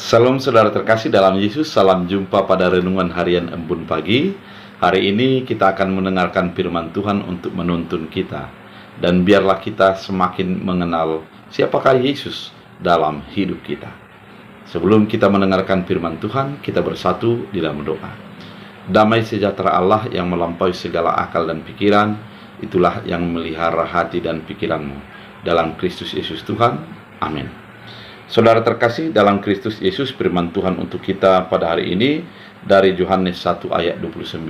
Salam saudara terkasih dalam Yesus, salam jumpa pada renungan harian Embun Pagi. Hari ini kita akan mendengarkan firman Tuhan untuk menuntun kita. Dan biarlah kita semakin mengenal siapakah Yesus dalam hidup kita. Sebelum kita mendengarkan firman Tuhan, kita bersatu di dalam doa. Damai sejahtera Allah yang melampaui segala akal dan pikiran, itulah yang memelihara hati dan pikiranmu. Dalam Kristus Yesus Tuhan, amin. Saudara terkasih dalam Kristus Yesus, firman Tuhan untuk kita pada hari ini dari Yohanes 1 ayat 29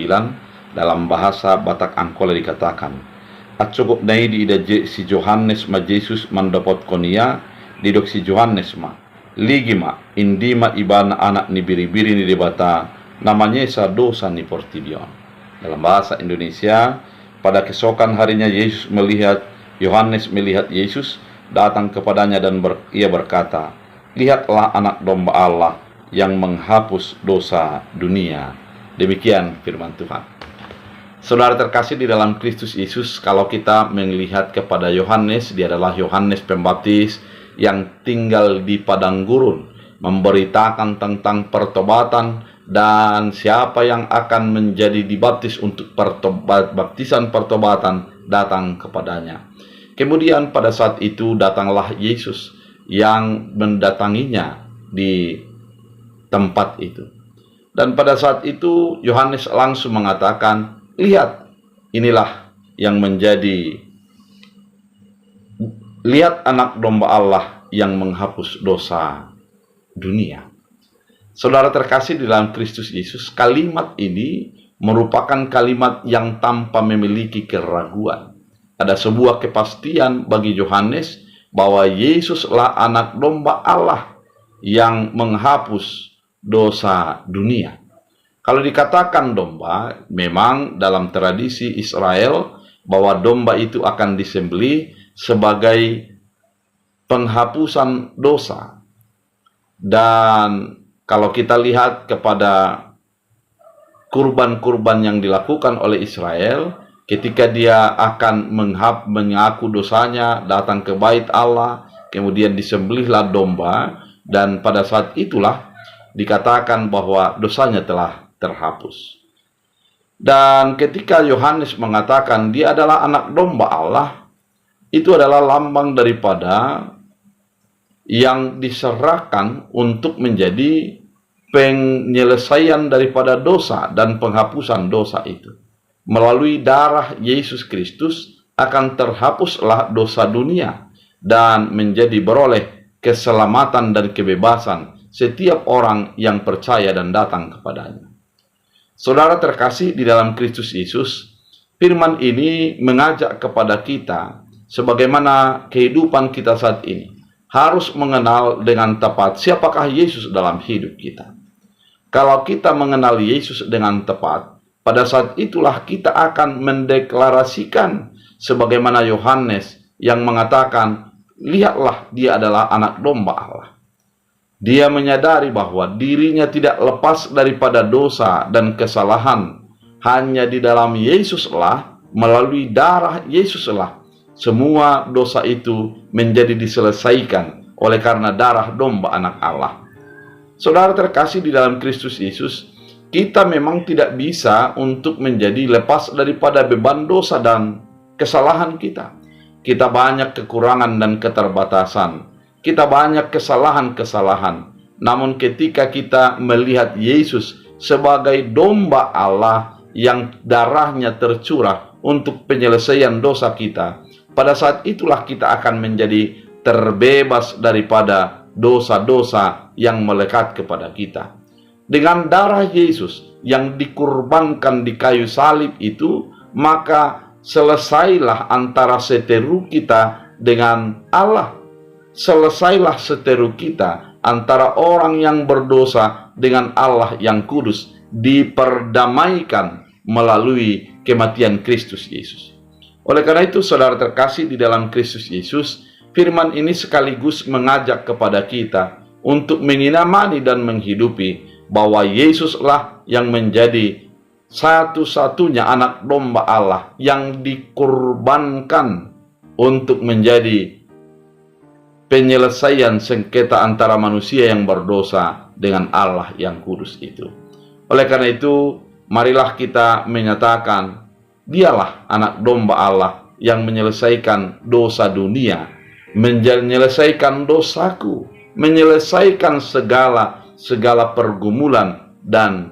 dalam bahasa Batak Angkola dikatakan, "Acogok nai di ida si Yohanes ma Yesus mandapot konia didok si Yohanes ma ligima indima ibana anak ni biri-biri ni debata namanya sa dosa ni portibion." Dalam bahasa Indonesia, pada keesokan harinya Yohanes melihat Yesus datang kepadanya dan ia berkata, "Lihatlah anak domba Allah yang menghapus dosa dunia." Demikian firman Tuhan. Saudara terkasih di dalam Kristus Yesus, kalau kita melihat kepada Yohanes, dia adalah Yohanes Pembaptis yang tinggal di padang gurun, memberitakan tentang pertobatan dan siapa yang akan menjadi dibaptis untuk baptisan pertobatan datang kepadanya. Kemudian pada saat itu datanglah Yesus yang mendatanginya di tempat itu. Dan pada saat itu Yohanes langsung mengatakan, "Lihat, inilah yang lihat anak domba Allah yang menghapus dosa dunia." Saudara terkasih di dalam Kristus Yesus, kalimat ini merupakan kalimat yang tanpa memiliki keraguan. Ada sebuah kepastian bagi Yohanes bahwa Yesuslah anak domba Allah yang menghapus dosa dunia. Kalau dikatakan domba, memang dalam tradisi Israel bahwa domba itu akan disembelih sebagai penghapusan dosa. Dan kalau kita lihat kepada kurban-kurban yang dilakukan oleh Israel, ketika dia akan mengaku dosanya, datang ke bait Allah, kemudian disembelihlah domba, dan pada saat itulah dikatakan bahwa dosanya telah terhapus. Dan ketika Yohanes mengatakan dia adalah anak domba Allah, itu adalah lambang daripada yang diserahkan untuk menjadi penyelesaian daripada dosa dan penghapusan dosa itu. Melalui darah Yesus Kristus akan terhapuslah dosa dunia dan menjadi beroleh keselamatan dan kebebasan setiap orang yang percaya dan datang kepadanya. Saudara terkasih di dalam Kristus Yesus, firman ini mengajak kepada kita sebagaimana kehidupan kita saat ini harus mengenal dengan tepat siapakah Yesus dalam hidup kita. Kalau kita mengenal Yesus dengan tepat, pada saat itulah kita akan mendeklarasikan sebagaimana Yohanes yang mengatakan, "Lihatlah, dia adalah anak domba Allah." Dia menyadari bahwa dirinya tidak lepas daripada dosa dan kesalahan. Hanya di dalam Yesuslah, melalui darah Yesuslah, semua dosa itu menjadi diselesaikan oleh karena darah domba anak Allah. Saudara terkasih di dalam Kristus Yesus, kita memang tidak bisa untuk menjadi lepas daripada beban dosa dan kesalahan kita. Kita banyak kekurangan dan keterbatasan. Kita banyak kesalahan-kesalahan. Namun ketika kita melihat Yesus sebagai domba Allah yang darahnya tercurah untuk penyelesaian dosa kita, pada saat itulah kita akan menjadi terbebas daripada dosa-dosa yang melekat kepada kita. Dengan darah Yesus yang dikurbankan di kayu salib itu, maka selesailah antara seteru kita dengan Allah. Selesailah seteru kita antara orang yang berdosa dengan Allah yang kudus, diperdamaikan melalui kematian Kristus Yesus. Oleh karena itu, saudara terkasih di dalam Kristus Yesus, firman ini sekaligus mengajak kepada kita untuk mengimani dan menghidupi bahwa Yesuslah yang menjadi satu-satunya anak domba Allah yang dikurbankan untuk menjadi penyelesaian sengketa antara manusia yang berdosa dengan Allah yang kudus itu. Oleh karena itu, marilah kita menyatakan, Dialah anak domba Allah yang menyelesaikan dosa dunia, menyelesaikan dosaku, menyelesaikan segala pergumulan dan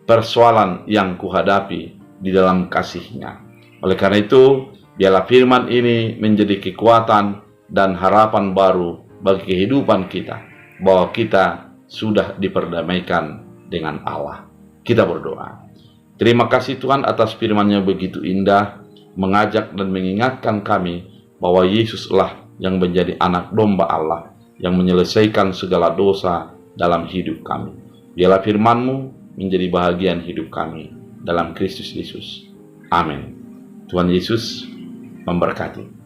persoalan yang kuhadapi di dalam kasih-Nya. Oleh karena itu, biarlah firman ini menjadi kekuatan dan harapan baru bagi kehidupan kita, bahwa kita sudah diperdamaikan dengan Allah. Kita berdoa. Terima kasih Tuhan atas firman-Nya begitu indah, mengajak dan mengingatkan kami bahwa Yesuslah yang menjadi anak domba Allah, yang menyelesaikan segala dosa dalam hidup kami. Biarlah firman-Mu menjadi bahagian hidup kami dalam Kristus Yesus. Amin. Tuhan Yesus memberkati.